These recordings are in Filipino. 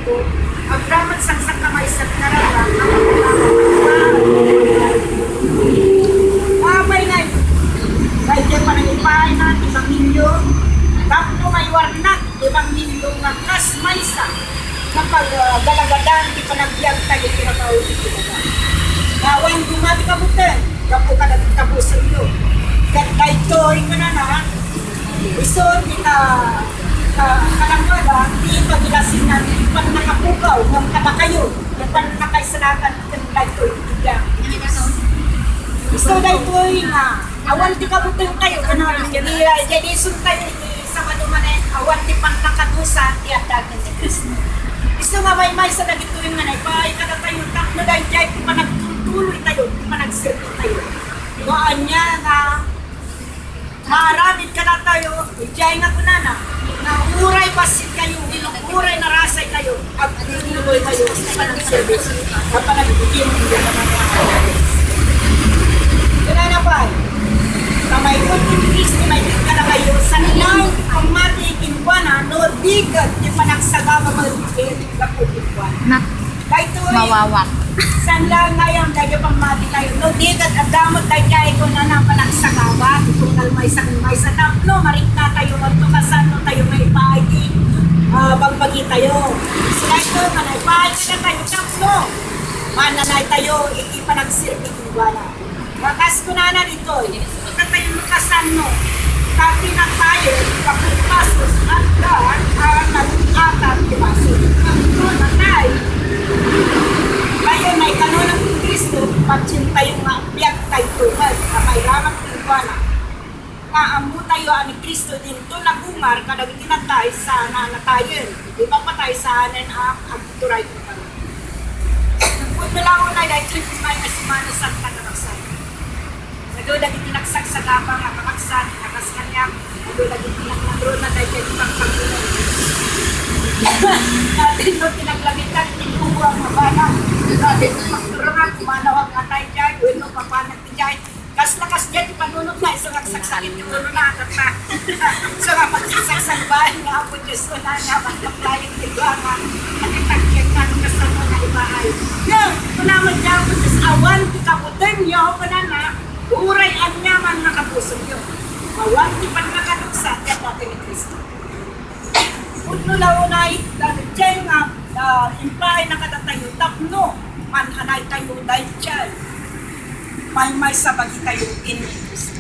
ko, ang raman sang sa kamay sa nararang, amay nga, kahit yan pa nang ipahay na, 5 milyon, tapos may warnak, 5 milyon nga kas maysa, kapag galagadan, di pa nagbiyak tayo, pinakaulit ko na. Nawang dumati ka butin, kapo ka nagtabo sa iyo. Kahit toy ka na na, iso, kita, kalangwala, di pa gilasinan, di pa nakapugaw, ng katakayo, di pa nakaisalakan, kahit toy, bigyan. Iso dahil toy na, awan di ka butin kayo, gano'n, jadi isun tayo, sa madumanin, awan di pa nakadusa, di at dagin ni Kristo. Iso nga may sa nagituin nga na, ipahay ka na tayo, takno dahil dahil di pa nagtutuloy tayo, di pa nagsirto tayo. Doon niya na, maramit ka na tayo, ijay nga kunana, na uray pasit kayo, uray na rasay kayo, at tinuloy kayo sa panang service, sa panang bigyan ng mga kunana pa, kamay ko tinis ni may tika na kayo, sa lang pamati kinwana, no bigat yung panagsagama maligid na po kinwana. Kahit ito Mawawak. San lang ngayon, dahil pamati kayo, no bigat at damot dahil ko na ng panagsagama, itong kalmay sa tapno, marik na tayo, magtukasan no tayo may paagi, bagbagi tayo. Sila ito, manay paagi na tayo, tapno, mananay tayo, hindi pa nagsirpi kinwana. Bakas ko na dito, ito tayo lukasan no, tapi na tayo, kapagpasos, at daan, nag-atang dimaso. Ito na tayo, kayo na ikanunang ng Kristo, patsin tayo nga biyak tayo tungal, na may ramang tingwala. Naamu tayo ani Kristo din to nagumar, kadag tinatay sa nanatayin. Di ba pa tayo sa anin ang turay ko pa. Kung nalaman na dahil trip may nasimano sa tanarasay. Nagawin lagi tinaksak sa gapang, nakakaksan, nakaskanyang, nagawin lagi tinaknagro na dahil kayo pang pagkunan. Natin no tinaglamitan, tinubuang mabana. Natin no magturangan, kumanawag nga tayo dyan, yun no papanag di dyan. Kas dyan, ipanunod na, isang agsaksakin yung ulo na, at na. So nga magsasaksak ba, nga po Diyos ko na, nga magkaplayang tigwangan, at itagyan nga nung kasama na ibahay. Yan, kunaman niya po Diyos, awan, ikaputin niyo, kunana, uray ang nyaman nakapusog yun. Awan, ipan nakaduksa, at natin ni Kristo. Puno na unay, dyan nga, impay nakadatayo, tapno, mananay tayo dahil dyan. May sabagi tayo in Kristo.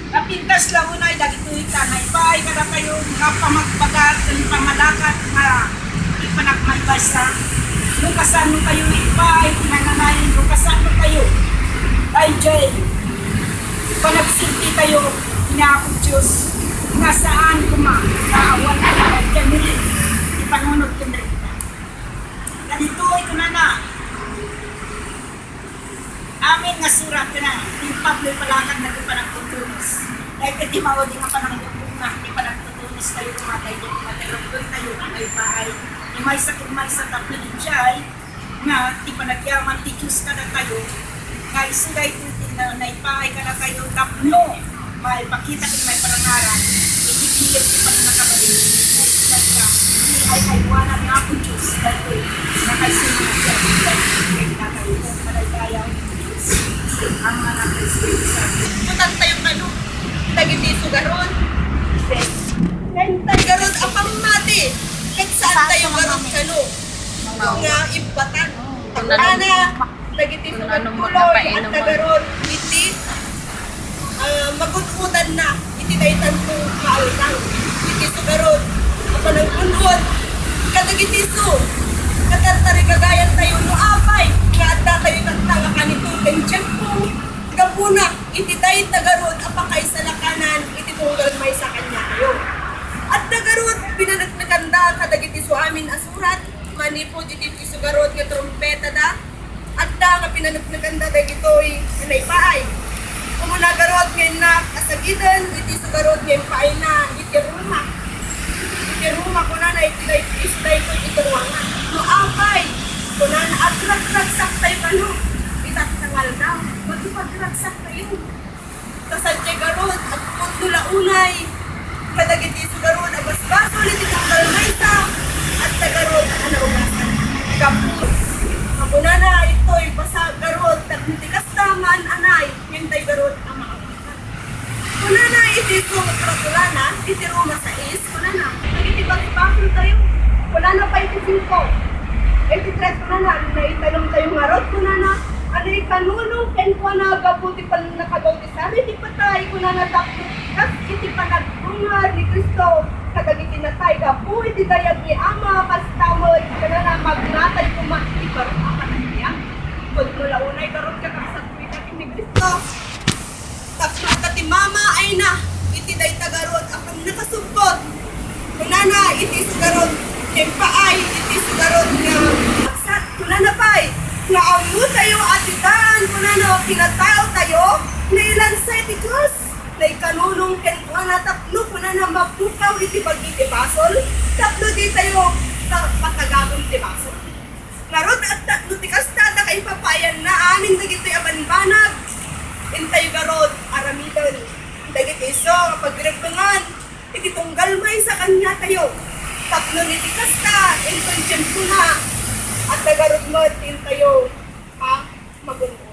Napintas lang unay, dahil ito na impay kada tayo, nga pamagbagat, pamalakat, nga ipanagmaybasa. Lukasan mo tayo impay, pinananayin, lukasan mo tayo. Dahil dyan, panagsinti tayo, inaakot Diyos, nasaan kuma, naawan ka na dyan nila, ipanunod ko na rin. Ganito, ito na. Amin nga surat ka na, yung Pablo palakad na di pa nagtutunis. Dahil ka di mawag nga pa nang nga, di pa nagtutunis tayo, kumatay doon, kumatay tayo, ay paay. May sa tapilin siya, nga, di pa nagyaman, tikyus ka na tayo, nga isulay tutin na naipaay ka na tayo, tapno, may pakita kung may parangaran, ikikilit ko pa na nakabalik, nagsilag ka, hindi ay iwanan nga po Diyos, dahil nakaisunod siya, dahil nakaisunod malagaya ang Diyos, ang mga Kristo. Tutan tayong kano, tagiti sugaron, ngayon tayo garon, apang mati, kahit saan tayo garon kano, nga ibatan, ana, tagiti sugaron tuloy, at tagaron, iti, magutudan na, iti daytan po kaaltang, iti sugarod, apa nagpunod, kadagitiso, katartari kagayan tayo no apay, kaadda tayo nagtanga kanito, ganyan po, kapuna, iti dayt tagarod, apa kay sa lakanan, iti tunggal may sa kanya kayo. At tagarod, pinanagnaganda, kadagitiso amin asurat, manipod iti sugarod, nga trompeta da, at da nga pinanagnaganda, dagitoy, naipaay. Kung nagarod ngayon na kasagidan, iti sugarod ngayon paay na itiruma. Itiruma ko na itisday ko itiruangan. No apay, kung na atrak-traksak tayo kano, itattangal daw. Magpag-traksak tayo. Kasadya garod, at putula unay, kadagiti sugarod, abas-baso, iti tanggal maysa, at tagarod, anaugas. iti sumutrotulana, iti Roma 6, kuna na. Nagitibag-bakol tayo. Kuna na 25. 83 kuna na. Naitanong tayo ngarot, kuna na. Ano ikanunong, ken kwa na gabuti pa nakagaw di sari, di patay, kuna na takot. Kas iti panagdungar ni Kristo, kagagiti na tayo, gapu, iti dayag ni Ama, kastamod, kuna na magnatay kuma, ibarong apa na niya. Kung mula unay, garot ka sa tuwid ni Kristo. Tapos ti mama ay na, iti day tagarot, akong nakasumpot. Kuna na, iti sugarot, kempaay, iti sugarot nga, aksat, kuna na pa'y, nga amu tayo atidan, kuna na, kinatao tayo, na ilan sa iti Diyos, na ikanunong ken kuna na tapno, kuna na mapukaw iti pag-iti basol, tapno di tayo, patagagong iti basol. Narod at tatlo ti kastada kay papayan na amin dagiti abanbanag, intay garod, aramidan, dagiti iso, pagrepungan, iti tunggal may sa kanya tayo. Tapno ni ti kasta, intay ko na, at nagarod mo, intayo, magundo.